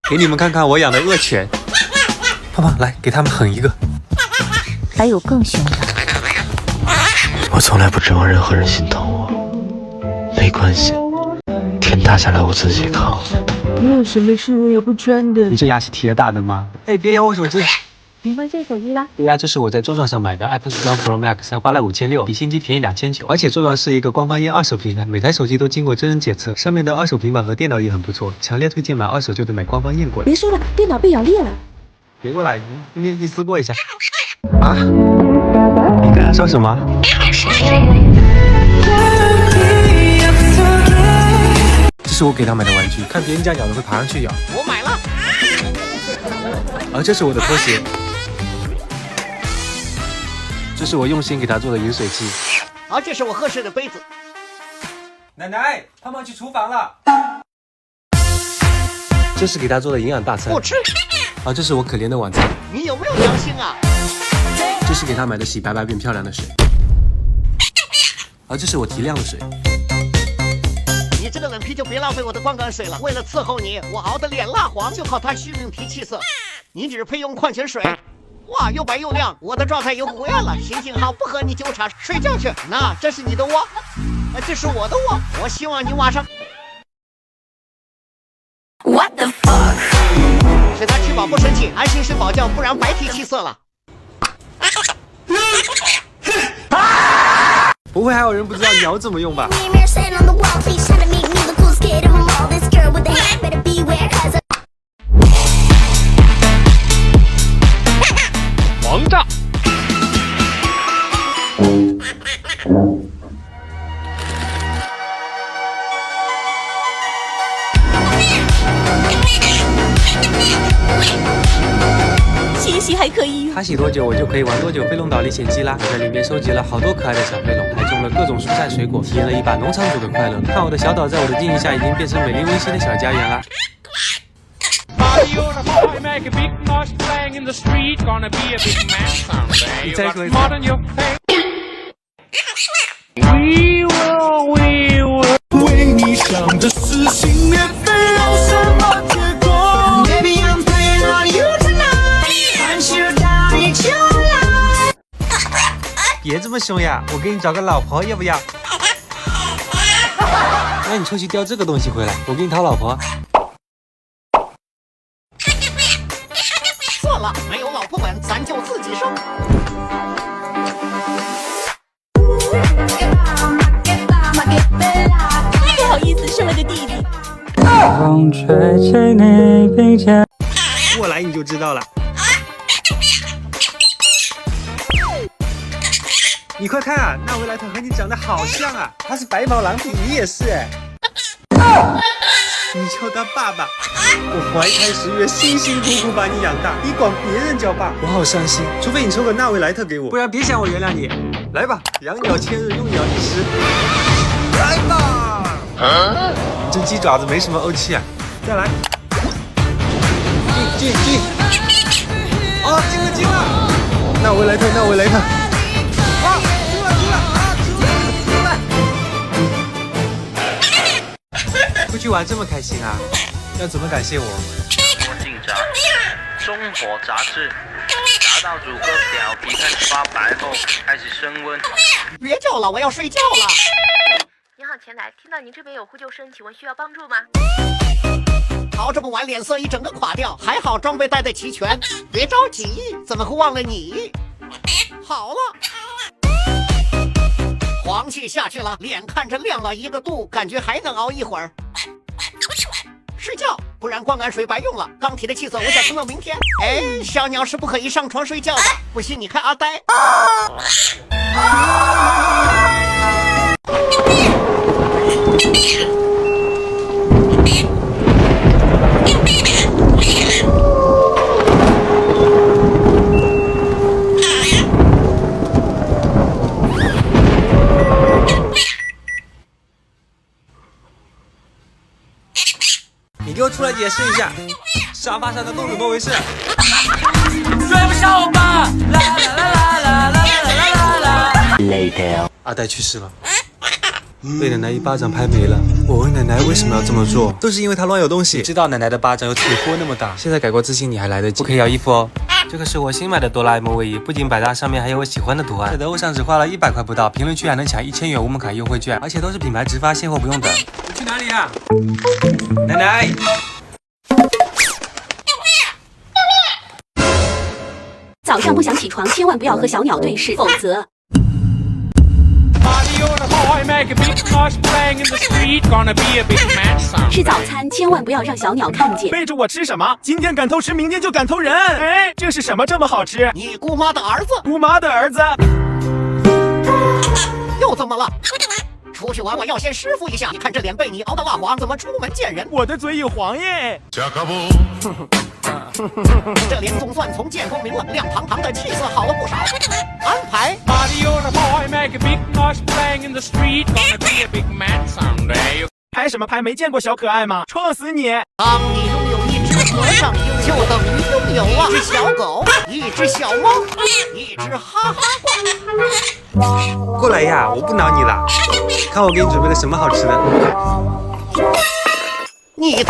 给你们看看我养的恶犬。胖胖，来给他们狠一个。还有更凶的。我从来不指望任何人心疼我，没关系，天塌下来我自己扛。你有什么事也不穿的？你这牙是铁打的吗？哎，别咬我手机！你换这手机啦？对呀，这是我在周转上买的 iPhone 13 Pro Max， 花了5600，比新机便宜2900。而且周转是一个官方验二手平台，每台手机都经过真人检测，上面的二手平板和电脑也很不错，强烈推荐买二手就得买官方验过的。别说了，电脑被咬裂了。别过来，你撕过一下。啊？你刚才说什么？这是我给他买的玩具，看别人家咬的会爬上去咬。我买了。而这是我的拖鞋，这是我用心给他做的饮水机。而这是我喝水的杯子。奶奶，胖胖去厨房了。这是给他做的营养大餐。不吃。而这是我可怜的晚餐。你有没有良心啊？这是给他买的洗白白变漂亮的水。而这是我提亮的水。你这个冷皮就别浪费我的光感水了。为了伺候你，我熬得脸蜡黄，就靠它虚令提气色。你只配用矿泉水。哇，又白又亮，我的状态又回来了，心情好，不和你纠缠，睡觉去。那这是你的窝，这是我的窝。我希望你晚上。What the fuck？ 使他吃饱不生气，安心睡饱觉，不然白提气色了。不会还有人不知道鸟怎么用吧？王炸！洗洗还可以用。它洗多久我就可以玩多久飞龙岛历险记啦！我在里面收集了好多可爱的小飞龙，还种了各种蔬菜水果，体验了一把农场主的快乐。看我的小岛在我的经营下已经变成美丽温馨的小家园啦！你再说一次。为你想着撕心裂肺有什么结果 Baby I'm playing on you tonight 看是大地球来别这么凶呀，我给你找个老婆要不要？那你出去叼这个东西回来，我给你讨老婆。算了，没有老婆本，咱就自己生。不好意思，生了个弟弟。风吹起你鬓间。过来你就知道了。你快看啊，纳维莱特和你长得好像啊，他是白毛狼比，你也是哎。你叫他爸爸，我怀胎10月，辛辛苦苦把你养大，你管别人叫爸，我好伤心。除非你抽个纳维莱特给我，不然别想我原谅你。来吧，养鸟千日，用鸟一时。来吧！你这鸡爪子没什么欧气啊，再来。进！哦，进了！纳维莱特！啊，出去玩这么开心啊，要怎么感谢我？我姓杂，中火杂质，炸到煮个表皮开始发白后开始升温。别叫了，我要睡觉了。您好，前台，听到您这边有呼救声，请问需要帮助吗？逃这么晚，脸色一整个垮掉，还好装备带得齐全。别着急，怎么会忘了你？好了，黄气下去了，脸看着亮了1个度，感觉还能熬一会儿。睡觉，不然光感水白用了。钢铁的气色，我想撑到明天。哎，小鸟是不可以上床睡觉的，不信你看阿呆。你给我出来解释一下，沙发上的洞怎么回事？追不上我吧！啦啦啦啦啦啦啦啦啦！ Later。阿呆去世了。被奶奶一巴掌拍没了。我问奶奶为什么要这么做，都是因为她乱有东西。知道奶奶的巴掌有土坡那么大，现在改过自新你还来得及。不可以要衣服哦。这个是我新买的哆啦 A 梦卫衣，不仅百搭，上面还有我喜欢的图案。在得物上只花了100块不到，评论区还能抢1000元无门槛优惠券，而且都是品牌直发，现货不用等。你去哪里呀？奶奶。早上不想起床，千万不要和小鸟对视，否则。吃早餐千万不要让小鸟看见。背着我吃什么？今天敢偷吃，明天就敢偷人。哎，这是什么这么好吃？你姑妈的儿子，姑妈的儿子又怎么了？出去玩我要先师傅一下，你看这脸被你熬得蜡黄，怎么出门见人？我的嘴也黄耶。这脸总算从见光明了，亮堂堂的气色好了不少。安排。拍什么拍？没见过小可爱吗？撞死你！当你拥有一只和尚鹰，就等于拥有了一只小狗、一只小猫、一只哈哈怪。过来呀，我不挠你了。看我给你准备了什么好吃的。你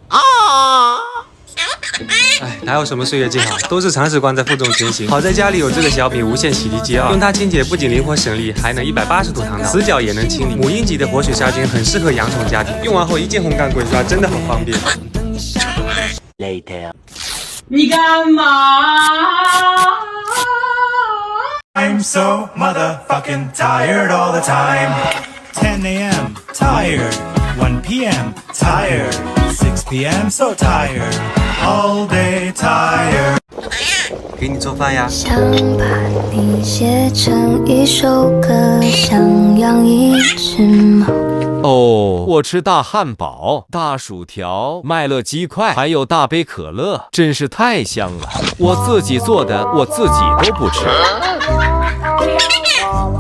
啊！哎，哪有什么岁月静好，都是铲屎官在负重前行。好在家里有这个小米无线洗涤机2，用它清洁不仅灵活省力，还能180度躺倒，死角也能清理。母婴级的活水杀菌很适合养宠家庭，用完后一键烘干滚刷，真的很方便。Later。你干嘛 I'm so motherfucking tired all the time. 10 a.m. tired. 1 p.m. tired. 6 p.m. so tired. All day tired. 给你做饭呀。想把你写成一首歌，想养一只猫。哦，我吃大汉堡、大薯条、麦乐鸡块，还有大杯可乐，真是太香了。我自己做的，我自己都不吃。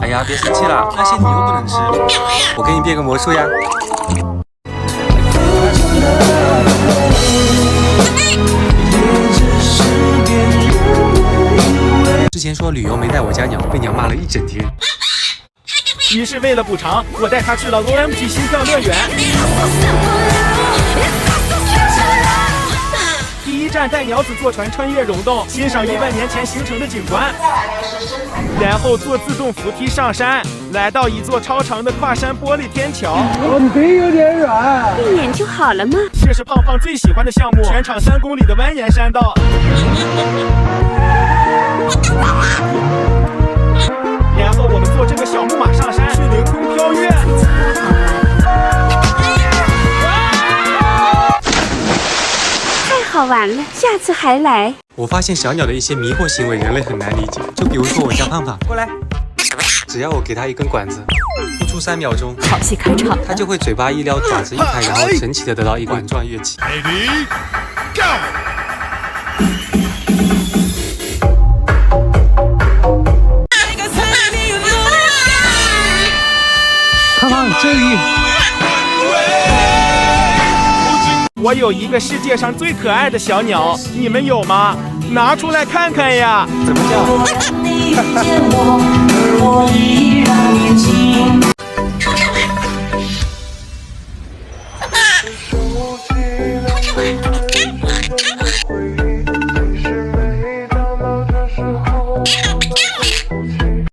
哎呀，别生气了，那些你又不能吃，我给你变个魔术呀。之前说旅游没带我家鸟，被鸟骂了一整天。于是为了补偿，我带他去了 OMG 心跳乐园。第一站带鸟子坐船穿越溶洞，欣赏1万年前形成的景观，然后坐自动扶梯上山，来到一座超长的跨山玻璃天桥。你腿有点软，一脸就好了吗？这是胖胖最喜欢的项目，全长3公里的蜿蜒山道。然后我们坐这个小木马上山，去凌空飘跃。太好玩了，下次还来。我发现小鸟的一些迷惑行为，人类很难理解。就比如说我家胖胖，过来，只要我给他一根管子，不出3秒钟，好戏开场，他就会嘴巴一撩，爪子一开，然后神奇的得到一管状乐器。胖胖，这里。我有一个世界上最可爱的小鸟，你们有吗？拿出来看看呀！怎么叫？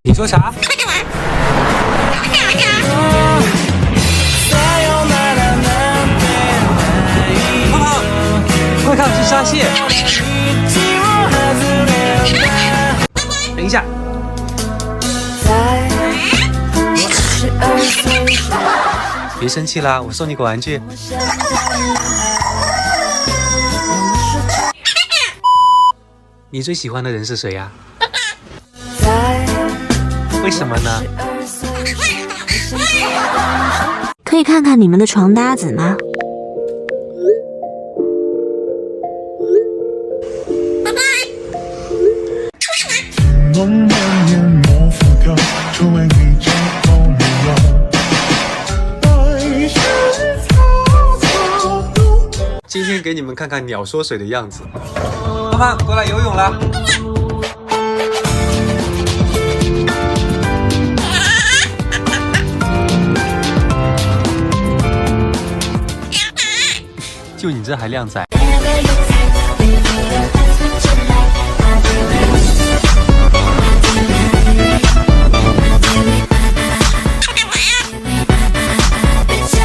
你说啥？快看，是沙蟹！等一下，别生气啦，我送你个玩具。你最喜欢的人是谁呀？为什么呢？可以看看你们的床搭子吗？今天给你们看看鸟缩水的样子。胖胖，过来游泳啦！就你这还靓仔。